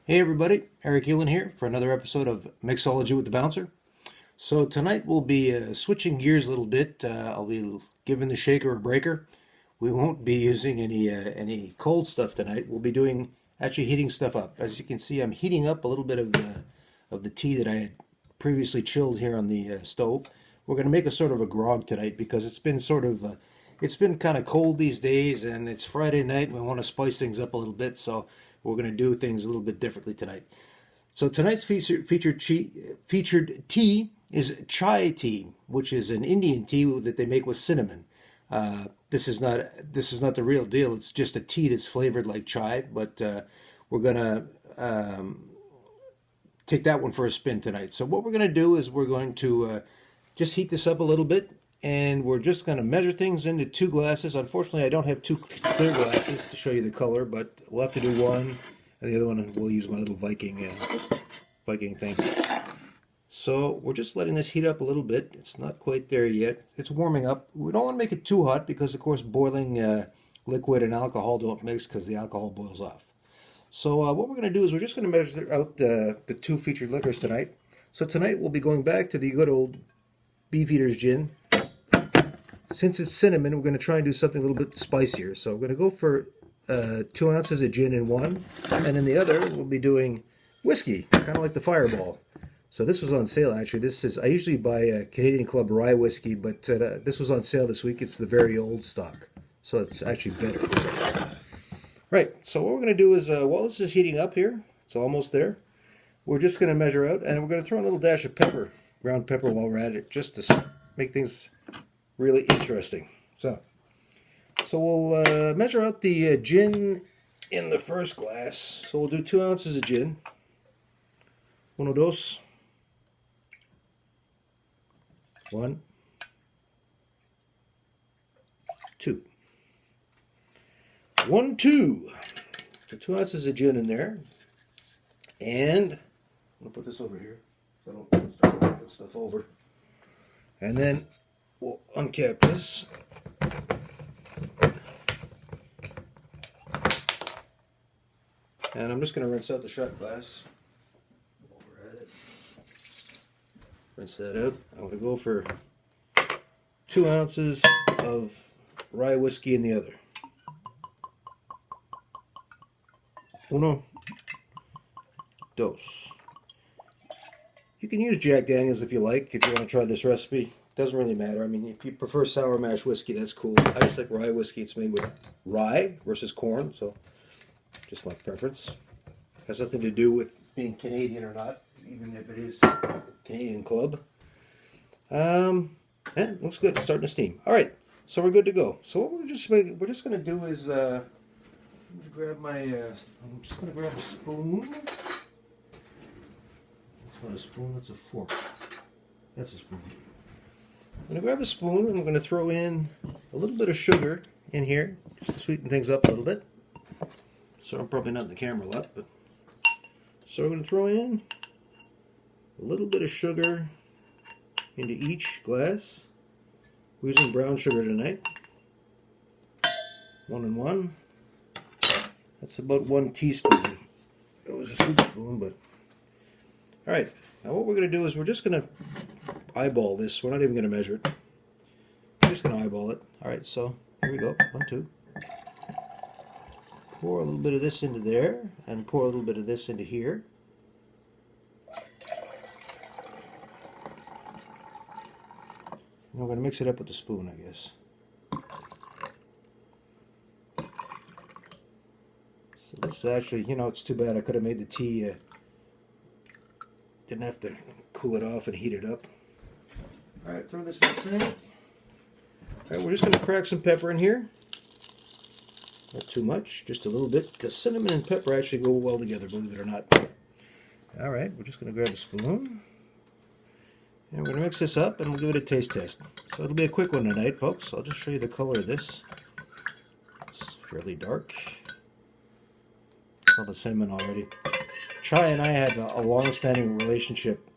Hey everybody, Eric Elan here for another episode of Mixology with the Bouncer. So tonight we'll be switching gears a little bit. I'll be giving the shaker a breaker. We won't be using any cold stuff tonight. We'll be doing actually heating stuff up. As you can see, I'm heating up a little bit of the tea that I had previously chilled here on the stove. We're going to make a sort of a grog tonight because it's been kind of cold these days, and it's Friday night. And we want to spice things up a little bit, so we're going to do things a little bit differently tonight. So tonight's featured tea is chai tea, which is an Indian tea that they make with cinnamon. This is not the real deal. It's just a tea that's flavored like chai, but we're gonna take that one for a spin tonight. So what we're gonna do is we're going to just heat this up a little bit, and we're just gonna measure things into 2 glasses. Unfortunately, I don't have two clear glasses to show you the color, but we'll have to do one, and the other one we'll use my little Viking thing. So we're just letting this heat up a little bit. It's not quite there yet. It's warming up. We don't want to make it too hot because, of course, boiling liquid and alcohol don't mix because the alcohol boils off. So what we're going to do is we're just going to measure out the two featured liquors tonight. So tonight we'll be going back to the good old Beefeater's gin. Since it's cinnamon, we're going to try and do something a little bit spicier. So we're going to go for 2 ounces of gin in one, and in the other we'll be doing whiskey, kind of like the Fireball. So this was on sale actually. I usually buy a Canadian Club rye whiskey, but this was on sale this week. It's the very old stock, so it's actually better. Right. So what we're going to do is while this is heating up here, it's almost there. We're just going to measure out, and we're going to throw in a little dash of pepper, ground pepper, while we're at it, just to make things really interesting. So we'll measure out the gin in the first glass. So we'll do 2 ounces of gin. Uno, dos. 1, 2. 1, 2. So 2 ounces of gin in there. And I'm going to put this over here so I don't start knocking stuff over. And then we'll uncap this. And I'm just going to rinse out the shot glass while we're at it. Rinse that out. I'm going to go for 2 ounces of rye whiskey in the other. Uno, dos. You can use Jack Daniels if you like, if you want to try this recipe. Doesn't really matter. I mean, if you prefer sour mash whiskey, that's cool. I just like rye whiskey. It's made with rye versus corn, so just my preference. Has nothing to do with being Canadian or not, even if it is Canadian Club. Looks good. It's starting to steam. All right, so we're good to go. So what we're just going to do is grab my. I'm just going to grab a spoon. That's not a spoon. That's a fork. That's a spoon. I'm going to grab a spoon and I'm going to throw in a little bit of sugar in here just to sweeten things up a little bit. So I'm probably not in the camera a lot, but so we're going to throw in a little bit of sugar into each glass. We're using brown sugar tonight. 1 and 1. That's about 1 teaspoon. It was a soup spoon, but all right. Now what we're going to do is we're just going to eyeball this. We're not even going to measure it. We're just going to eyeball it. All right. So here we go. 1, 2. Pour a little bit of this into there, and pour a little bit of this into here. And we're going to mix it up with the spoon, I guess. So this is actually, it's too bad I could have made the tea. Didn't have to cool it off and heat it up. All right, throw this in the sink. All right, we're just going to crack some pepper in here. Not too much, just a little bit, because cinnamon and pepper actually go well together, believe it or not. All right, we're just going to grab a spoon. And we're going to mix this up, and we'll give it a taste test. So it'll be a quick one tonight, folks. I'll just show you the color of this. It's fairly dark. Smell the cinnamon already. Chai and I had a long-standing relationship.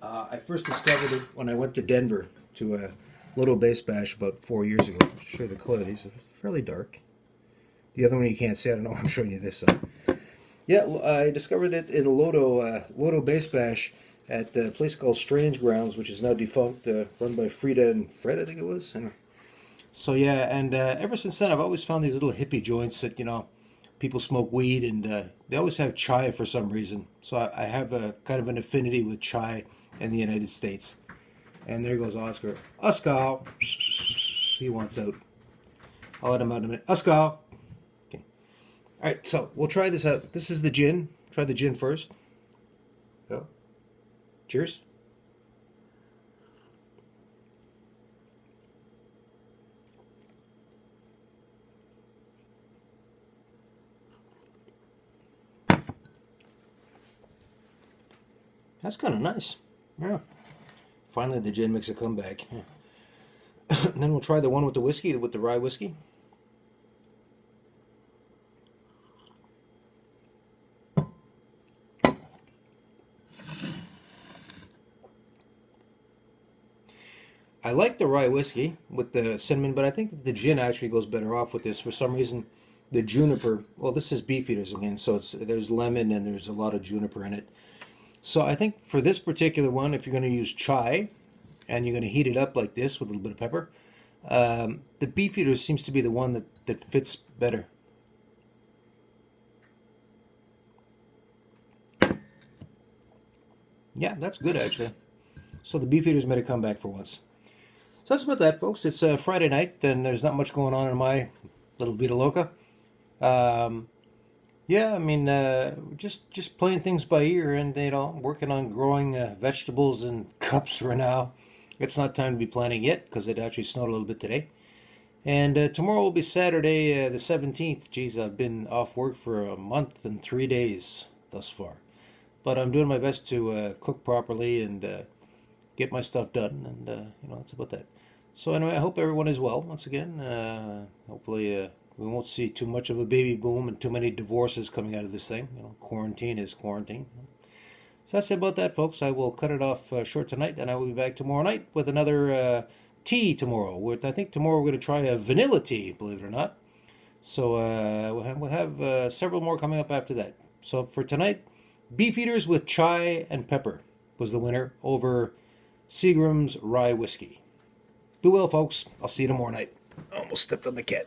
I first discovered it when I went to Denver to a little bass bash about 4 years ago. I'll show you the color of these. It's fairly dark. The other one you can't see. I don't know why I'm showing you this. Yeah, I discovered it in Lodo Base Bash at a place called Strange Grounds, which is now defunct, run by Frida and Fred, I think it was. Anyway. So yeah, and ever since then, I've always found these little hippie joints that people smoke weed, and they always have chai for some reason. So I have a kind of an affinity with chai in the United States. And there goes Oscar. Oscar, he wants out. I'll let him out in a minute. Oscar. Okay. All right, so we'll try this out. This is the gin. Try the gin first. So, cheers. That's kind of nice. Yeah. Finally, the gin makes a comeback. Yeah. And then we'll try the one with the whiskey, with the rye whiskey. I like the rye whiskey with the cinnamon, but I think the gin actually goes better off with this. For some reason, the juniper. Well, this is Beefeaters again, so there's lemon and there's a lot of juniper in it. So I think for this particular one, if you're going to use chai, and you're going to heat it up like this with a little bit of pepper, the Beefeaters seems to be the one that fits better. Yeah, that's good actually. So the Beefeaters made a comeback for once. So that's about that, folks. It's Friday night, and there's not much going on in my little Vita Loca. Um, yeah, I mean, just playing things by ear, and working on growing vegetables in cups for now. It's not time to be planting yet because it actually snowed a little bit today. And tomorrow will be Saturday, the 17th. Geez, I've been off work for a month and 3 days thus far. But I'm doing my best to cook properly and get my stuff done, and that's about that. So anyway, I hope everyone is well once again. Hopefully, we won't see too much of a baby boom and too many divorces coming out of this thing. Quarantine is quarantine. So that's about that, folks. I will cut it off short tonight, and I will be back tomorrow night with another tea tomorrow. I think tomorrow we're going to try a vanilla tea, believe it or not. So we'll have several more coming up after that. So for tonight, Beefeaters with chai and pepper was the winner over Seagram's rye whiskey. Do well, folks. I'll see you tomorrow night. I almost stepped on the cat.